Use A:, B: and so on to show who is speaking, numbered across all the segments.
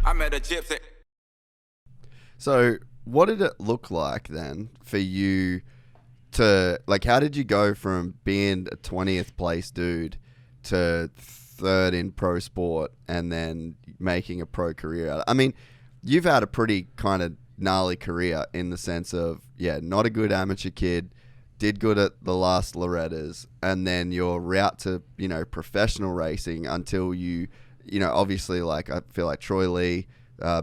A: I met a Gypsy.
B: So what did it look like then for you to, like, how did you go from being a 20th place dude to third in pro sport and then making a pro career out of it? I mean, you've had a pretty kind of gnarly career in the sense of, yeah, not a good amateur kid, did good at the last Loretta's, and then your route to, professional racing until obviously, like, I feel like Troy Lee,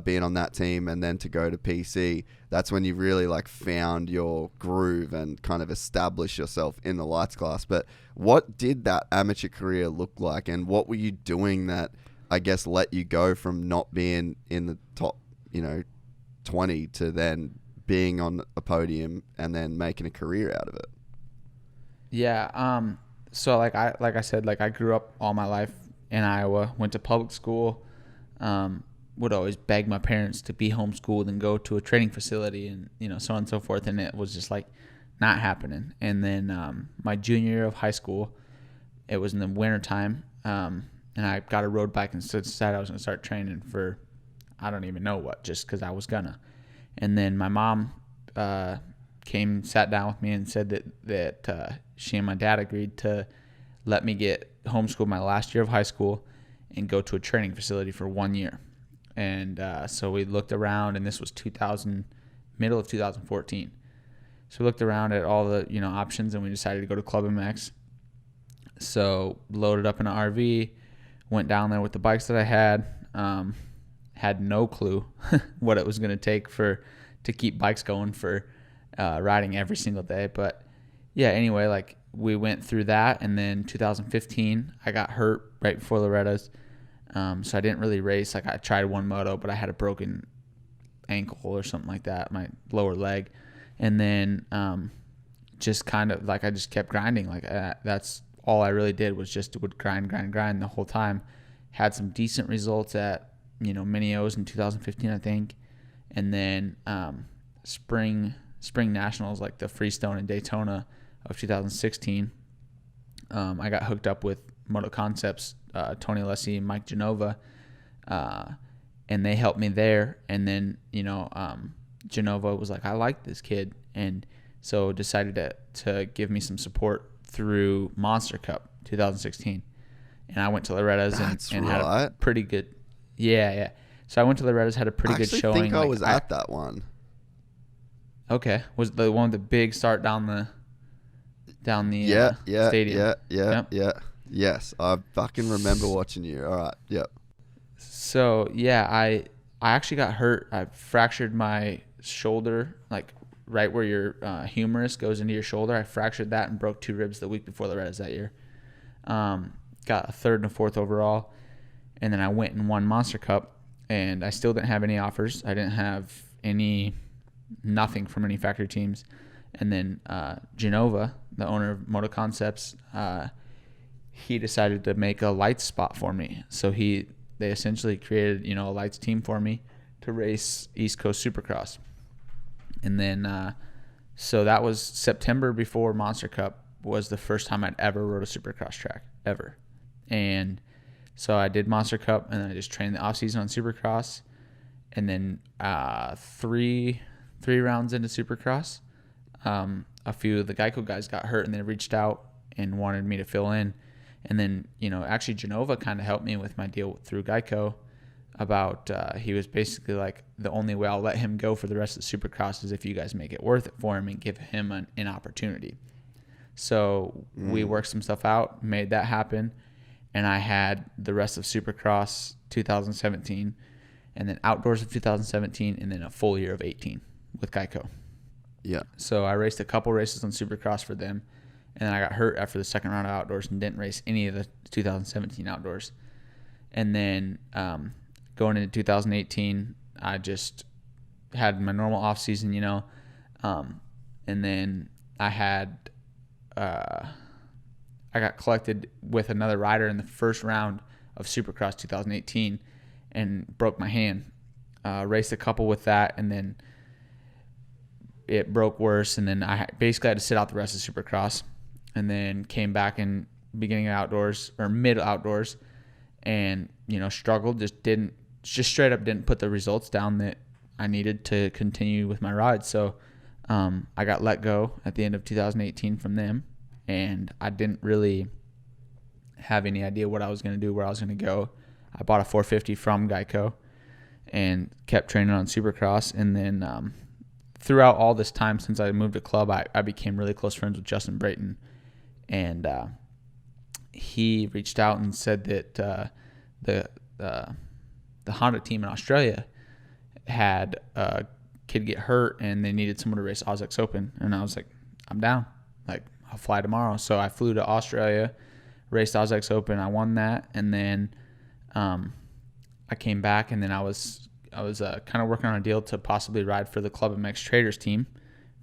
B: being on that team, and then to go to PC, that's when you really like found your groove and kind of established yourself in the lights class. But what did that amateur career look like, and what were you doing that I guess let you go from not being in the top 20 to then being on a podium and then making a career out of it?
C: Yeah. So like I said, like I grew up all my life in Iowa, went to public school, would always beg my parents to be homeschooled and go to a training facility and, so on and so forth. And it was just like not happening. And then my junior year of high school, it was in the winter time. And I got a road bike and decided I was going to start training for, I don't even know what, just because I was gonna. And then my mom sat down with me and said that she and my dad agreed to let me get homeschooled my last year of high school and go to a training facility for 1 year. And so we looked around, and this was middle of 2014. So we looked around at all the options, and we decided to go to Club MX. So loaded up in an RV, went down there with the bikes that I had no clue what it was going to take to keep bikes going for riding every single day. But yeah, anyway, like we went through that, and then 2015 I got hurt right before Loretta's. So I didn't really race. Like I tried one moto, but I had a broken ankle or something like that, my lower leg. And then just kind of like I just kept grinding. Like that's all I really did was just would grind the whole time. Had some decent results at mini O's in 2015, I think. And then spring nationals, like the Freestone and Daytona of 2016, I got hooked up with Moto Concepts, Tony Alessi and Mike Genova, and they helped me there. And then Genova was like, I like this kid, and so decided to give me some support through Monster Cup 2016. And I went to Loretta's and had a pretty good so I went to Loretta's, had a pretty good showing.
B: I think I was at that one.
C: Okay, was the one with the big start down the stadium?
B: Yeah. Yes, I fucking remember watching you. All right, yep.
C: So yeah, I actually got hurt. I fractured my shoulder, like right where your humerus goes into your shoulder. I fractured that and broke 2 ribs the week before Loretta's that year. Got a 3rd and a 4th overall, and then I went and won Monster Cup, and I still didn't have any offers. I didn't have nothing from any factory teams. And then Genova, the owner of Moto Concepts, he decided to make a lights spot for me. So they essentially created, a lights team for me to race East Coast Supercross. And then, so that was September before Monster Cup was the first time I'd ever rode a Supercross track, ever. And so I did Monster Cup, and then I just trained the off season on Supercross. And then 3 rounds into Supercross, a few of the Geico guys got hurt, and they reached out and wanted me to fill in. And then, actually Genova kind of helped me with my deal through Geico about, he was basically like, the only way I'll let him go for the rest of the Supercross is if you guys make it worth it for him and give him an opportunity. So we worked some stuff out, made that happen. And I had the rest of Supercross 2017, and then outdoors of 2017, and then a full year of 18 with Geico.
B: Yeah.
C: So I raced a couple races on Supercross for them, and then I got hurt after the second round of outdoors and didn't race any of the 2017 outdoors. And then going into 2018, I just had my normal off season, and then I got collected with another rider in the first round of Supercross 2018 and broke my hand. Raced a couple with that, and then it broke worse, and then I basically had to sit out the rest of Supercross, and then came back in beginning of outdoors or mid outdoors, and struggled, just didn't just straight up didn't put the results down that I needed to continue with my ride. So I got let go at the end of 2018 from them, and I didn't really have any idea what I was going to do, where I was going to go. I bought a 450 from Geico and kept training on Supercross. And then throughout all this time since I moved to club, I became really close friends with Justin Brayton. And he reached out and said that the Honda team in Australia had a kid get hurt and they needed someone to race AUS-X Open. And I was like, I'm down. Like, I'll fly tomorrow. So I flew to Australia, raced AUS-X Open. I won that. And then I came back, and then I was kind of working on a deal to possibly ride for the Club MX Traders team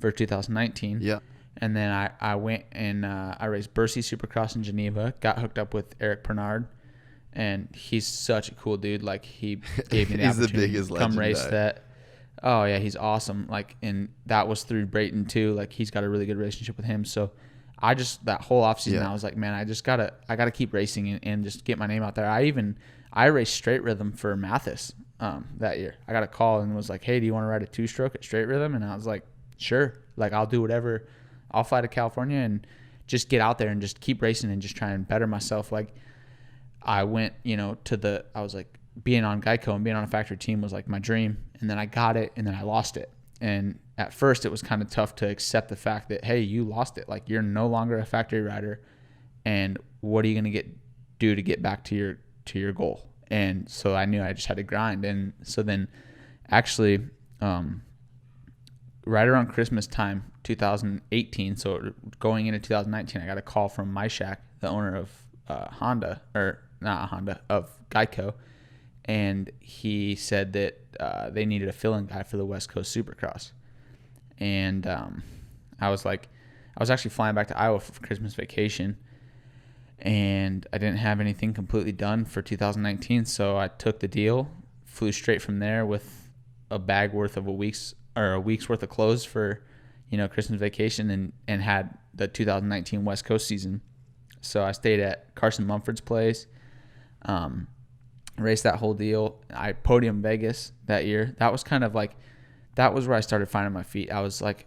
C: for 2019.
B: Yeah.
C: And then I went and I raced Bercy Supercross in Geneva, got hooked up with Eric Pernard, and he's such a cool dude. Like, he gave me the
B: He's the
C: opportunity
B: biggest
C: to come
B: legend,
C: race
B: though.
C: that. Oh yeah, he's awesome. Like, and that was through Brayton too. Like, he's got a really good relationship with him. So I just, that whole offseason, I was like, man, I gotta keep racing and just get my name out there. I raced straight rhythm for Mathis that year. I got a call and was like, hey, do you want to ride a 2-stroke at straight rhythm? And I was like, sure. Like, I'll do whatever. I'll fly to California and just get out there and just keep racing and just try and better myself. Like, I went, I was like, being on Geico and being on a factory team was like my dream. And then I got it, and then I lost it. And at first it was kind of tough to accept the fact that, hey, you lost it. Like, you're no longer a factory rider. And what are you going to do to get back to your goal? And so I knew I just had to grind. And so then actually, right around Christmas time, 2018, so going into 2019, I got a call from Myshak, the owner of of Geico, and he said that they needed a fill-in guy for the West Coast Supercross. And I was actually flying back to Iowa for Christmas vacation, and I didn't have anything completely done for 2019, so I took the deal, flew straight from there with a bag worth of a week's worth of clothes for Christmas vacation, and had the 2019 West Coast season. So I stayed at Carson Mumford's place, raced that whole deal. I podium Vegas that year. That was kind of like, that was where I started finding my feet. I was like,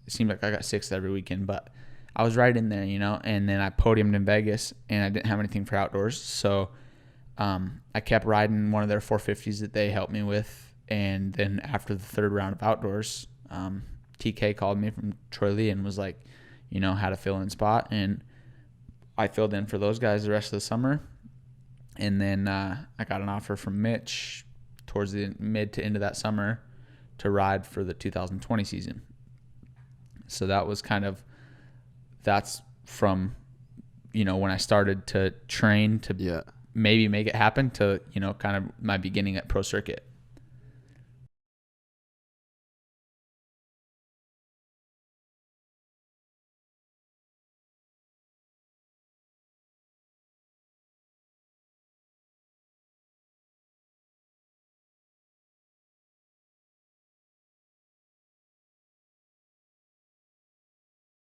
C: it seemed like I got sixth every weekend, but I was right in there, and then I podiumed in Vegas, and I didn't have anything for outdoors. So I kept riding one of their 450s that they helped me with. And then after the third round of outdoors, TK called me from Troy Lee and was like, had a fill-in spot. And I filled in for those guys the rest of the summer. And then I got an offer from Mitch towards the mid to end of that summer to ride for the 2020 season. So that was that's from, when I started to train to maybe make it happen to, kind of my beginning at Pro Circuit.